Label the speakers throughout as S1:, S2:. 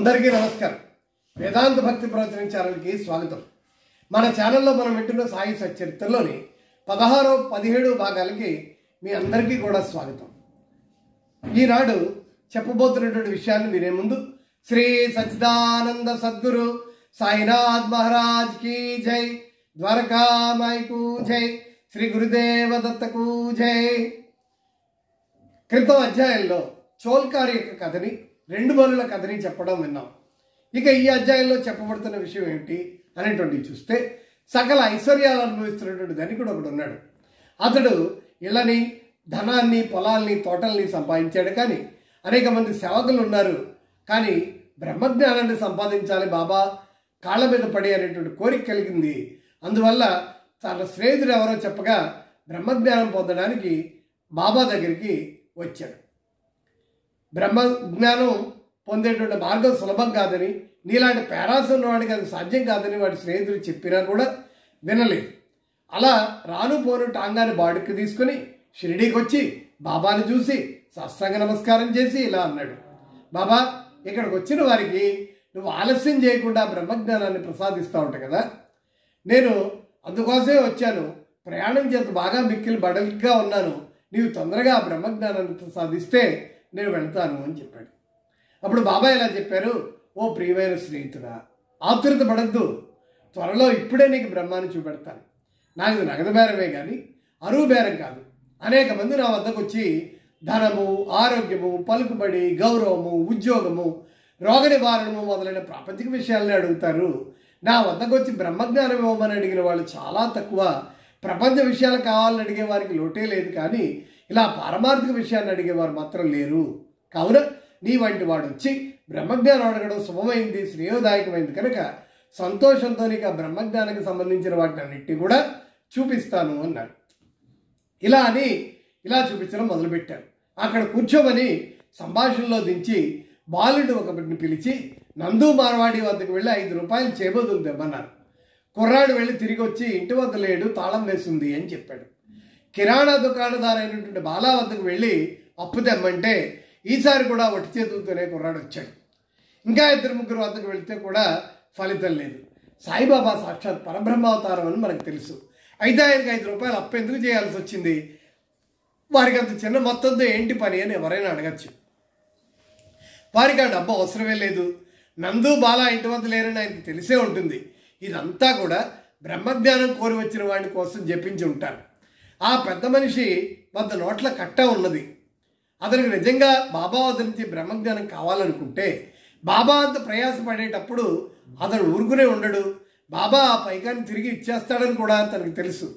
S1: అందరికీ నమస్కారం. వేదాంత భక్తి ప్రవచనం ఛానల్కి స్వాగతం. మన ఛానల్లో మనం వింటున్న సాయి సచ్చరిత్రలోని 16, 17 భాగాలకి మీ అందరికీ కూడా స్వాగతం. ఈనాడు చెప్పబోతున్నటువంటి విషయాన్ని వినే ముందు శ్రీ సచ్చిదానంద సద్గురు సాయినాథ్ మహారాజ్ కీ జై, ద్వారకామాయికు జై, శ్రీ గురుదేవ దత్తకు జై. క్రితం అధ్యాయంలో చోల్కార్ యొక్క కథని, 2 బలుల కథని చెప్పడం విన్నాం. ఇక ఈ అధ్యాయంలో చెప్పబడుతున్న విషయం ఏమిటి అనేటువంటివి చూస్తే, సకల ఐశ్వర్యాలు అనుభవిస్తున్నటువంటి ధనికుడు ఒకడు ఉన్నాడు. అతడు ఇళ్ళని, ధనాన్ని, పొలాల్ని, తోటల్ని సంపాదించాడు. కానీ అనేక మంది సేవకులు ఉన్నారు. కానీ బ్రహ్మజ్ఞానాన్ని సంపాదించాలి బాబా కాళ్ళ మీద పడి అనేటువంటి కోరిక కలిగింది. అందువల్ల తన స్నేహితుడు ఎవరో చెప్పగా బ్రహ్మజ్ఞానం పొందడానికి బాబా దగ్గరికి వచ్చాడు. బ్రహ్మజ్ఞానం పొందేటువంటి మార్గం సులభం కాదని, నీలాంటి పేరాస ఉన్నవాడికి అది సాధ్యం కాదని వాడి స్నేహితుడు చెప్పినా కూడా వినలేదు. అలా రాను పోను టాంగాని బాడుకి తీసుకుని షిరిడీకి వచ్చి బాబాని చూసి సాష్టాంగ నమస్కారం చేసి ఇలా అన్నాడు, బాబా, ఇక్కడికి వచ్చిన వారికి నువ్వు ఆలస్యం చేయకుండా బ్రహ్మజ్ఞానాన్ని ప్రసాదిస్తావుట కదా, నేను అందుకోసమే వచ్చాను. ప్రయాణం చేత బాగా మిక్కిలి బడలిగా ఉన్నాను. నీవు తొందరగా ఆ బ్రహ్మజ్ఞానాన్ని ప్రసాదిస్తే నేను వెళ్తాను అని చెప్పాడు. అప్పుడు బాబా ఇలా చెప్పారు, ఓ ప్రియమైన స్నేహితుడా, ఆతురత పడద్దు. త్వరలో ఇప్పుడే నీకు బ్రహ్మాన్ని చూపెడతాను. నాకు నగదు బేరమే కానీ అరువు బేరం కాదు. అనేక మంది నా వద్దకు వచ్చి ధనము, ఆరోగ్యము, పలుకుబడి, గౌరవము, ఉద్యోగము, రోగ నివారణము మొదలైన ప్రాపంచిక విషయాలని అడుగుతారు. నా వద్దకు వచ్చి బ్రహ్మజ్ఞానం ఇవ్వమని అడిగిన వాళ్ళు చాలా తక్కువ. ప్రపంచ విషయాలు కావాలని అడిగే వారికి లోటే లేదు. కానీ ఇలా పారమార్థిక విషయాన్ని అడిగేవారు మాత్రం లేరు. కావున నీ వంటి వాడు వచ్చి బ్రహ్మజ్ఞానం అడగడం శుభమైంది, శ్రేయోదాయకమైంది కనుక సంతోషంతో నీకు ఆ బ్రహ్మజ్ఞానానికి సంబంధించిన వాటిని అన్నిటినీ కూడా చూపిస్తాను అన్నారు. ఇలా అని ఇలా చూపించడం మొదలుపెట్టారు. అక్కడ కూర్చోమని సంభాషణలో దించి బాలుడు ఒకటిని పిలిచి నందు మార్వాడి వద్దకు వెళ్ళి 5 రూపాయలు చేబదులు తెమ్మన్నారు. కుర్రాడు వెళ్ళి తిరిగి వచ్చి ఇంటి వద్ద లేడు, తాళం వేసింది అని చెప్పాడు. కిరాణా దుకాణదారు అయినటువంటి బాలా వద్దకు వెళ్ళి అప్పు తెమ్మంటే ఈసారి కూడా ఒట్టి చేతులతోనే కుర్రాడు వచ్చాడు. ఇంకా 2-3 వద్దకు వెళితే కూడా ఫలితం లేదు. సాయిబాబా సాక్షాత్ పరబ్రహ్మావతారం అని మనకు తెలుసు. అయితే ఆయనకి 5 రూపాయలు అప్పు ఎందుకు చేయాల్సి వచ్చింది? వారికి అంత చిన్న మొత్తంతో ఏంటి పని అని ఎవరైనా అడగచ్చు. వారికి ఆ డబ్బు అవసరమే లేదు. నందు బాలా ఇంటి వద్ద లేరని ఆయనకి తెలిసే ఉంటుంది. ఇదంతా కూడా బ్రహ్మజ్ఞానం కోరి వచ్చిన వాడి కోసం జపించి ఉంటారు. ఆ పెద్ద మనిషి వద్ద నోట్ల కట్ట ఉన్నది. అతనికి నిజంగా బాబా వద్ద నుంచి బ్రహ్మజ్ఞానం కావాలనుకుంటే బాబా అంత ప్రయాసపడేటప్పుడు అతను ఊరుకునే ఉండడు. బాబా ఆ పైకాన్ని తిరిగి ఇచ్చేస్తాడని కూడా తనకు తెలుసు.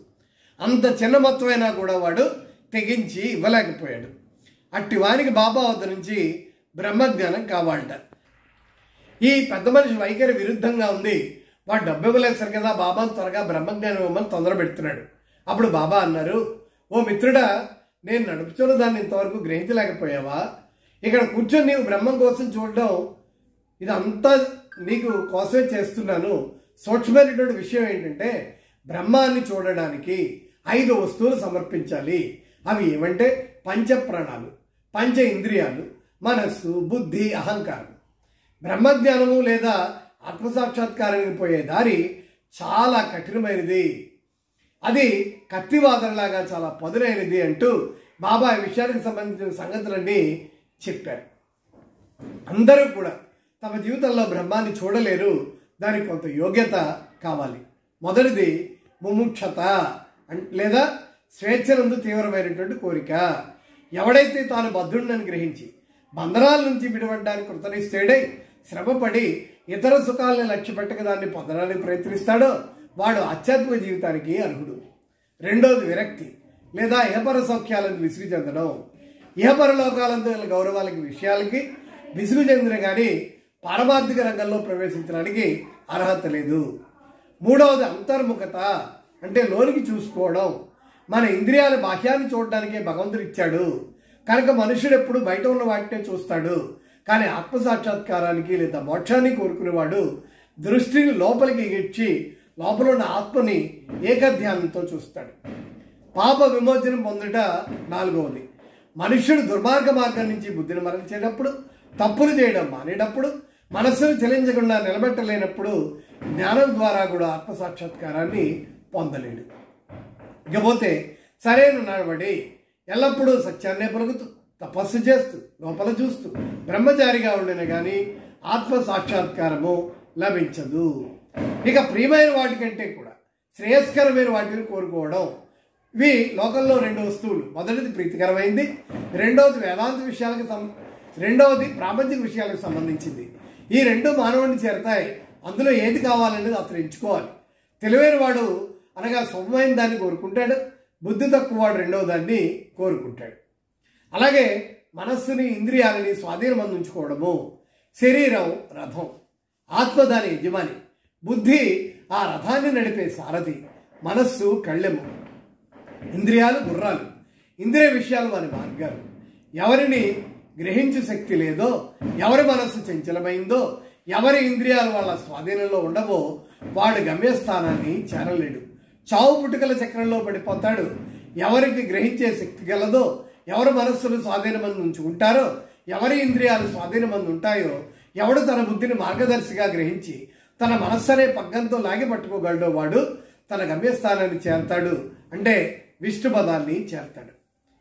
S1: అంత చిన్న మొత్తమైనా కూడా వాడు తెగించి ఇవ్వలేకపోయాడు. అట్టి వానికి బాబా వద్ద నుంచి బ్రహ్మజ్ఞానం కావాలట. ఈ పెద్ద మనిషి వైఖరి విరుద్ధంగా ఉంది. వాడు డబ్బు ఇవ్వలేసారు కదా, బాబా త్వరగా బ్రహ్మజ్ఞానం ఇవ్వమని తొందర పెడుతున్నాడు. అప్పుడు బాబా అన్నారు, ఓ మిత్రుడా, నేను నడుపుతున్న దాన్ని ఇంతవరకు గ్రహించలేకపోయావా? ఇక్కడ కూర్చొని నీవు బ్రహ్మం కోసం చూడడం ఇదంతా నీకు కోసమే చేస్తున్నాను. సూక్ష్మమైనటువంటి విషయం ఏంటంటే బ్రహ్మాన్ని చూడడానికి 5 వస్తువులు సమర్పించాలి. అవి ఏమంటే పంచప్రాణాలు, 5 ఇంద్రియాలు, మనస్సు, బుద్ధి, అహంకారం. బ్రహ్మజ్ఞానము లేదా ఆత్మసాక్షాత్కారానికి పోయే దారి చాలా కఠినమైనది. అది కత్తివాదనలాగా చాలా పదునైనది అంటూ బాబా ఈ విషయానికి సంబంధించిన సంగతులన్నీ చెప్పారు. అందరూ కూడా తమ జీవితంలో బ్రహ్మాన్ని చూడలేరు. దానికి కొంత యోగ్యత కావాలి. మొదటిది ముముక్షత లేదా స్వేచ్ఛనందు తీవ్రమైనటువంటి కోరిక. ఎవడైతే తాను బద్ధుడిని గ్రహించి బంధనాల నుంచి విడవడానికి కృతనిశ్చయుడై శ్రమపడి ఇతర సుఖాలను లక్ష్య పెట్టక దాన్ని పొందడానికి ప్రయత్నిస్తాడో వాడు ఆధ్యాత్మిక జీవితానికి అర్హుడు. రెండోది విరక్తి లేదా ఇహపర సౌఖ్యాలను విసుగు చెందడం. ఇహపరలోకాలంతో గౌరవాలకి విషయాలకి విసుగు చెందిన కానీ పారమార్థిక రంగంలో ప్రవేశించడానికి అర్హత లేదు. మూడవది అంతర్ముఖత అంటే లోనికి చూసుకోవడం. మన ఇంద్రియాల బాహ్యాన్ని చూడడానికే భగవంతుడు ఇచ్చాడు కనుక మనుషుడు ఎప్పుడు బయట ఉన్న వాటినే చూస్తాడు. కానీ ఆత్మసాక్షాత్కారానికి లేదా మోక్షాన్ని కోరుకునేవాడు దృష్టిని లోపలికి ఇచ్చి లోపల ఉన్న ఆత్మని ఏకధ్యానంతో చూస్తాడు. పాప విమోచనం పొందుట 4వది. మనుష్యుడు దుర్మార్గ మార్గం నుంచి బుద్ధిని మరల్చేటప్పుడు, తప్పులు చేయడం మానేటప్పుడు, మనస్సును చలించకుండా నిలబెట్టలేనప్పుడు జ్ఞానం ద్వారా కూడా ఆత్మసాక్షాత్కారాన్ని పొందలేడు. ఇకపోతే సరైన నడవడి, ఎల్లప్పుడూ సత్యాన్నే పలుకుతూ తపస్సు చేస్తూ లోపల చూస్తూ బ్రహ్మచారిగా ఉండిన కానీ ఆత్మ సాక్షాత్కారము లభించదు. ఇక ప్రియమైన వాటికంటే కూడా శ్రేయస్కరమైన వాటిని కోరుకోవడం. ఇవి లోకంలో 2 వస్తువులు. మొదటిది ప్రీతికరమైంది, రెండవది వేదాంత విషయాలకు రెండవది ప్రాపంచిక విషయాలకు సంబంధించింది. ఈ 2 మానవుడిని చేరతాయి. అందులో ఏది కావాలనేది అతను ఎంచుకోవాలి. తెలివైన వాడు అనగా శుభమైన దాన్ని కోరుకుంటాడు, బుద్ధి తక్కువ వాడు రెండవ దాన్ని కోరుకుంటాడు. అలాగే మనస్సుని ఇంద్రియాలని స్వాధీనం ఉంచుకోవడము. శరీరం రథం, ఆత్మ దాని యజమాని, బుద్ధి ఆ రథాన్ని నడిపే సారథి, మనస్సు కళ్ళెము, ఇంద్రియాలు గుర్రాలు, ఇంద్రియ విషయాలు వారి మార్గాలు. ఎవరిని గ్రహించే శక్తి లేదో, ఎవరి మనస్సు చంచలమైందో, ఎవరి ఇంద్రియాలు వాళ్ళ స్వాధీనంలో ఉండవో వాడు గమ్యస్థానాన్ని చేరలేడు. చావు పుట్టుకల చక్రంలో పడిపోతాడు. ఎవరికి గ్రహించే శక్తి గలదో, ఎవరి మనస్సును స్వాధీనమంది ఉంచుకుంటారో, ఎవరి ఇంద్రియాలు స్వాధీనమంది ఉంటాయో, ఎవడు తన బుద్ధిని మార్గదర్శిగా గ్రహించి తన మనస్సనే పగ్గంతో లాగి పట్టుకోగలడో వాడు తన గమ్యస్థానాన్ని చేరతాడు, అంటే విష్ణుపదాన్ని చేరతాడు.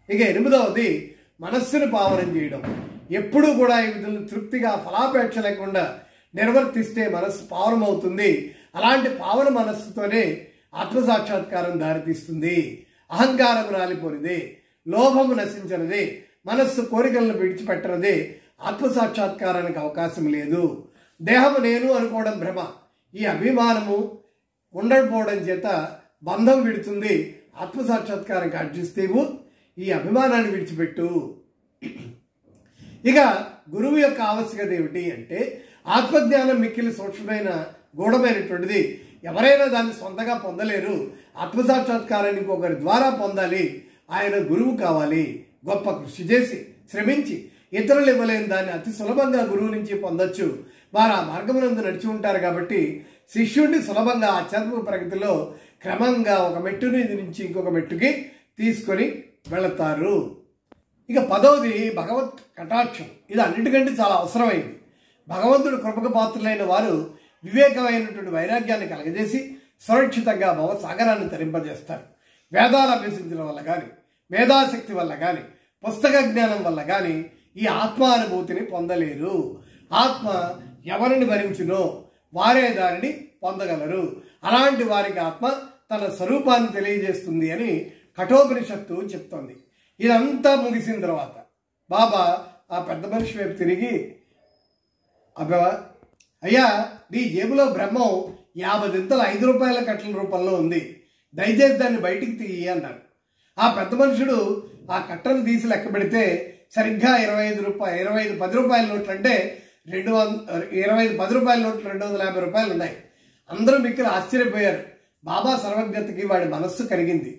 S1: ఇక 8వది మనస్సును పావనం చేయడం. ఎప్పుడూ కూడా ఈ విధులను తృప్తిగా ఫలాపేక్ష లేకుండా నిర్వర్తిస్తే మనస్సు పావనమవుతుంది. అలాంటి పావన మనస్సుతోనే ఆత్మసాక్షాత్కారం దారితీస్తుంది. అహంకారం రాలిపోనిదే, లోభము నశించినదే, మనస్సు కోరికలను విడిచిపెట్టనదే ఆత్మసాక్షాత్కారానికి అవకాశం లేదు. దేహము నేను అనుకోవడం భ్రమ. ఈ అభిమానము ఉండకపోవడం చేత బంధం విడుతుంది. ఆత్మసాక్షాత్కారం అర్జిస్తేవు ఈ అభిమానాన్ని విడిచిపెట్టు. ఇక గురువు యొక్క ఆవశ్యకత ఏమిటి అంటే, ఆత్మజ్ఞానం మిక్కిలి సూక్ష్మమైన గూఢమైనటువంటిది. ఎవరైనా దాన్ని సొంతగా పొందలేరు. ఆత్మసాక్షాత్కారానికి ఒకరి ద్వారా పొందాలి. ఆయన గురువు కావాలి. గొప్ప కృషి చేసి శ్రమించి ఇతరులు ఇవ్వలేని దాన్ని అతి సులభంగా గురువు నుంచి పొందొచ్చు. వారు ఆ మార్గమునందు నడిచి ఉంటారు కాబట్టి శిష్యుడిని సులభంగా ఆధ్యాత్మిక ప్రగతిలో క్రమంగా ఒక మెట్టు నుంచి ఇంకొక మెట్టుకి తీసుకొని వెళతారు. ఇక 10వది భగవత్ కటాక్షం. ఇది అన్నిటికంటే చాలా అవసరమైంది. భగవంతుడు కృపకు పాత్రులైన వారు వివేకమైనటువంటి వైరాగ్యాన్ని కలగజేసి సురక్షితంగా భవసాగరాన్ని తరింపజేస్తారు. వేదాలు అభ్యసించడం వల్ల కానీ, మేధాశక్తి వల్ల కానీ, పుస్తక జ్ఞానం వల్ల కానీ ఈ ఆత్మానుభూతిని పొందలేరు. ఆత్మ ఎవరిని భరించునో వారే దానిని పొందగలరు. అలాంటి వారికి ఆత్మ తన స్వరూపాన్ని తెలియజేస్తుంది అని కఠోపనిషత్తు చెప్తోంది. ఇదంతా ముగిసిన తర్వాత బాబా ఆ పెద్ద మనిషి వైపు తిరిగి, అయ్యా, నీ జేబులో బ్రహ్మం 50 దింతలు 5 రూపాయల కట్టల రూపంలో ఉంది, దయచేసి దాన్ని బయటికి తీయి అన్నారు. ఆ పెద్ద మనుషుడు ఆ కట్టను తీసి లెక్క పెడితే సరిగ్గా 25 10 రూపాయల నోట్లు, అంటే 25 10 రూపాయల నోట్లు 250 రూపాయలు ఉన్నాయి. అందరూ మిక్కిలి ఆశ్చర్యపోయారు. బాబా సర్వజ్ఞతకి వాడి మనస్సు కరిగింది.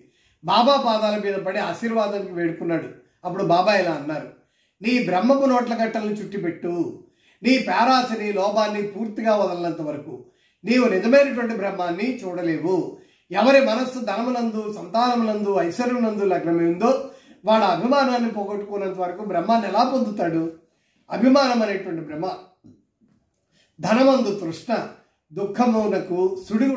S1: బాబా పాదాల మీద పడి ఆశీర్వాదానికి వేడుకున్నాడు. అప్పుడు బాబా ఇలా అన్నారు, నీ బ్రహ్మపు నోట్ల కట్టలను చుట్టిపెట్టు. నీ పేరాశని లోభాన్ని పూర్తిగా వదలనంత వరకు నీవు నిజమైనటువంటి బ్రహ్మాన్ని చూడలేవు. ఎవరి మనస్సు ధనమునందు, సంతానమునందు, ఐశ్వర్యమునందు లగ్నమైందో వాడు అభిమానాన్ని పోగొట్టుకున్నంత వరకు బ్రహ్మాన్ని ఎలా పొందుతాడు? అభిమానం అనేటువంటి బ్రహ్మ, ధనమందు తృష్ణ, దుఃఖమునకు సుడి